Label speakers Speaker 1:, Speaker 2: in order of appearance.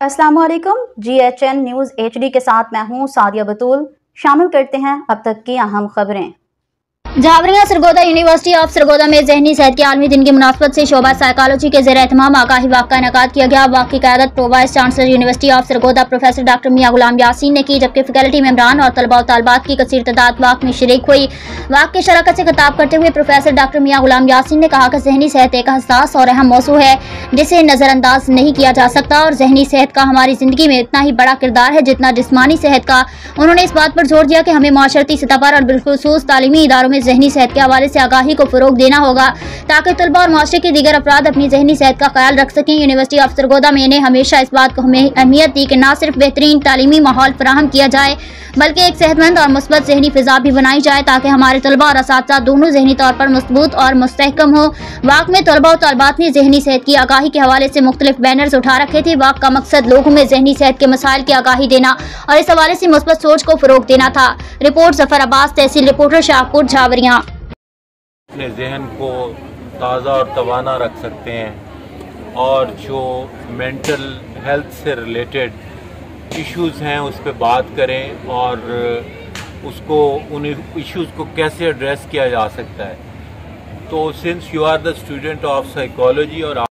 Speaker 1: अस्सलाम वालेकुम। GHN news HD के साथ मैं हूं सादिया बतूल। शामिल करते हैं अब तक की अहम खबरें।
Speaker 2: झावरिया सरगोदा यूनिवर्सिटी ऑफ सरगोदा में जहनी सेहत के आलमी दिन की मुनासबत से शोबा साइकोलॉजी के ज़ेर एहतमाम आगाही वाक़ का इनेकाद किया गया। वाक़ की क़यादत pro vice chancellor university of Sargodha professor doctor Mian Ghulam Yasin ने की, जबकि फैकल्टी मेंबरान और तलबा और तालिबात की कसीर तादाद वाक़ में शरीक हुई। वाक़ की शराकत से खिताब करते हुए प्रोफेसर डॉक्टर मियां गुलाम यासीन ने कहा कि जहनी सेहत एक हसास और अहम मौजू है जिसे नज़रअंदाज नहीं किया जा सकता और जहनी सेहत का हमारी ज़िंदगी में इतना ही बड़ा किरदार है जितना जिस्मानी सेहत का। उन्होंने इस बात पर जोर दिया कि हमें माशरती सतह पर और बिलखुसूस तालीमी इदारों में जहनी सेहत के हवाले से आगाही को फरोग देना होगा ताकि तलबा और माशरे के दीगर अफराद अपनी जहनी सेहत का ख्याल रख सकें। यूनिवर्सिटी ऑफ सरगोदा में ने हमेशा इस बात को अहमियत दी कि न सिर्फ बेहतरीन तालीमी माहौल फराहम किया जाए बल्कि एक सेहतमंद और मुस्बत जहनी फिजा भी बनाई जाए ताकि हमारे तलबा और असातिज़ा दोनों जहनी तौर पर मजबूत और मुस्तहकम हो। वाक़ में तलबा और तालिबात ने जहनी सेहत की आगाही के हवाले से मुख्तलिफ बैनर्स उठा रखे थे। वाक़ का मकसद लोगों में जहनी सेहत के मसाइल की आगाही देना और इस हवाले से मुस्बत सोच को फरोग देना था। रिपोर्ट जफर अब्बास, तहसील रिपोर्टर शाहपुर झावरिया।
Speaker 3: अपने जहन को ताज़ा और तवाना रख सकते हैं और जो मेंटल हेल्थ से रिलेटेड इश्यूज़ हैं उस पर बात करें और उसको उन इश्यूज़ को कैसे एड्रेस किया जा सकता है। तो since you are the student of psychology और